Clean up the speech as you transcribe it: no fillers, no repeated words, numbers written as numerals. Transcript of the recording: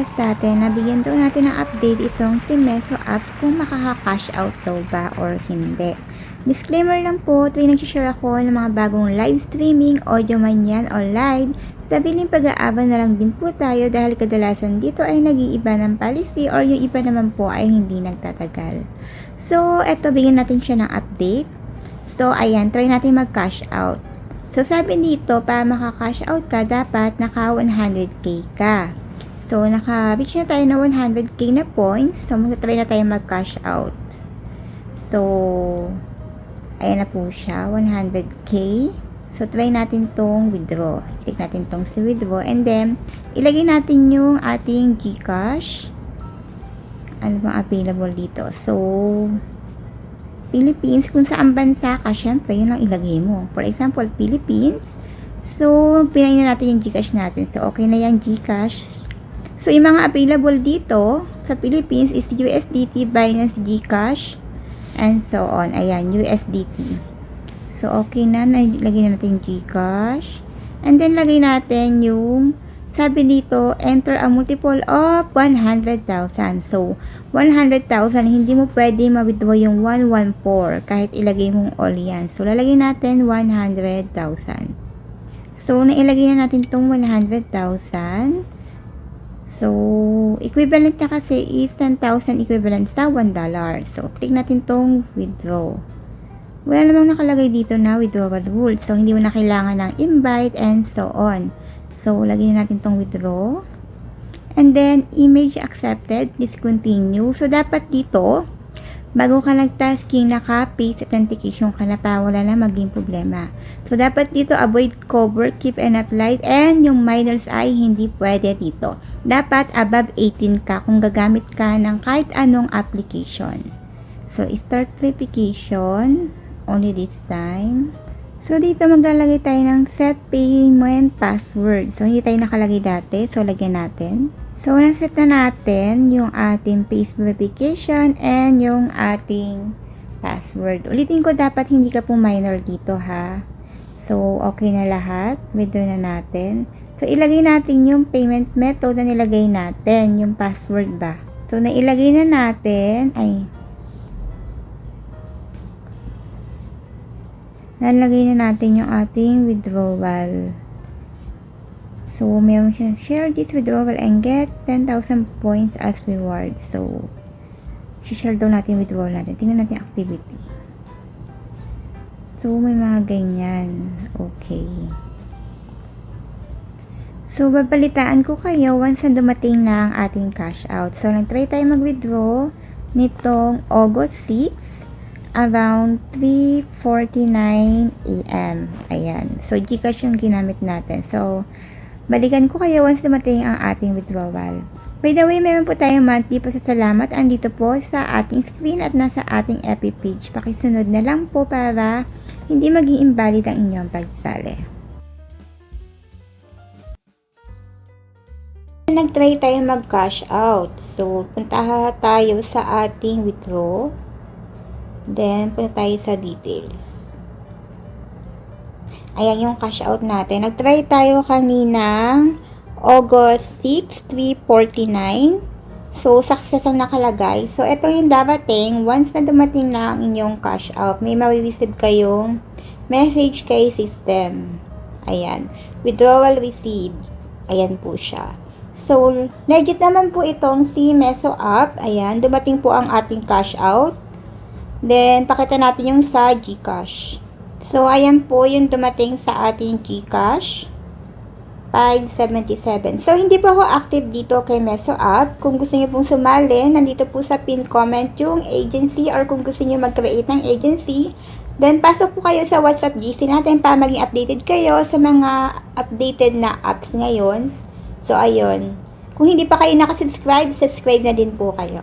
nag-request sa atin na bigyan daw natin ng update itong si Meso Apps kung makaka-cash out daw ba or hindi. Disclaimer lang po, tuwing nag-share ako ng mga bagong live streaming, audio man yan o live, sabiling pag-aabang na lang din po tayo dahil kadalasan dito ay nag-iiba ng policy or yung iba naman po ay hindi nagtatagal. So, eto, bigyan natin siya ng update. So, ayan, try natin mag-cash out. So, sabi dito, para maka-cash out ka, dapat naka 100k ka. So, naka-reach na tayo na 100k na points. So, mag-try na tayo mag-cash out. So, ayan na po siya, 100k. So, try natin tong withdraw. Click natin tong si withdraw. And then, ilagay natin yung ating GCash. Ano bang available dito? So, Philippines, kung saan bansa ka, syempre, yun ang ilagay mo. For example, Philippines. So, pinayin na natin yung GCash natin. So, okay na yan, GCash. So, yung mga available dito sa Philippines is USDT, Binance, GCash, and so on. Ayan, USDT. So, okay na. Lagay na natin yung GCash. And then, lagay natin yung sabi dito, enter a multiple of 100,000. So, 100,000, hindi mo pwede ma-withdraw yung 114 kahit ilagay mong all yan. So, lalagay natin 100,000. So, nailagay na natin tong 100,000. So, equivalent niya kasi is 10,000 equivalent sa $1. So, click natin tong withdraw. Wala namang nakalagay dito na withdrawal rule. So, hindi mo na kailangan ng invite and so on. So, lagyan natin tong withdraw. And then, image accepted. Please continue. So, dapat dito, bago ka nag-tasking, naka-face authentication ka na pa, wala na maging problema. So, dapat dito, avoid cover, keep and apply, and yung minors ay hindi pwede dito. Dapat above 18 ka kung gagamit ka ng kahit anong application. So, start verification. Only this time. So, dito maglalagay tayo ng set payment password. So, hindi tayo nakalagay dati. So, lagyan natin. So, naset na natin yung ating face verification and yung ating password. Ulitin ko, dapat hindi ka po minor dito, ha. So, okay na lahat. Withdraw na natin. So, ilagay natin yung payment method na nilagay natin. Yung password ba. So, nailagay na natin. Nalagay na natin yung ating withdrawal. So, meron siyang share this withdrawal and get 10,000 points as reward. So, share daw natin withdrawal natin. Tingnan natin activity. So, may mga ganyan. Okay. So, babalitaan ko kayo once na dumating na ang ating cash out. So, nag-try tayo mag-withdraw nitong August 6. Around 3:49 AM. Ayan. So, GCash yung ginamit natin. So, balikan ko kayo once dumating ang ating withdrawal. By the way, meron po tayong monthly pasasalamat. Andito po sa ating screen at nasa ating FB page. Pakisunod na lang po para hindi maging invalid ang inyong pagsali. Nag-try tayo mag-cash out. So, punta tayo sa ating withdraw. Then, punta tayo sa details. Ayan yung cash out natin. Nag-try tayo kaninang August 6, 3:49. So, success ang nakalagay. So, ito yung darating. Once na dumating na ang inyong cash out, may ma-receive kayong message kay system. Ayan. Withdrawal received. Ayan po siya. So, legit naman po itong si Meso App. Ayan. Dumating po ang ating cash out. Then, pakita natin yung sa GCash. So, ayan po yung dumating sa ating GCash. 577. So, hindi po ako active dito kay Meso App. Kung gusto niyo pong sumali, nandito po sa pin comment yung agency or kung gusto niyo mag-create ng agency, then pasok po kayo sa WhatsApp GC natin para maging updated kayo sa mga updated na apps ngayon. So, ayun. Kung hindi pa kayo nakasubscribe, subscribe na din po kayo.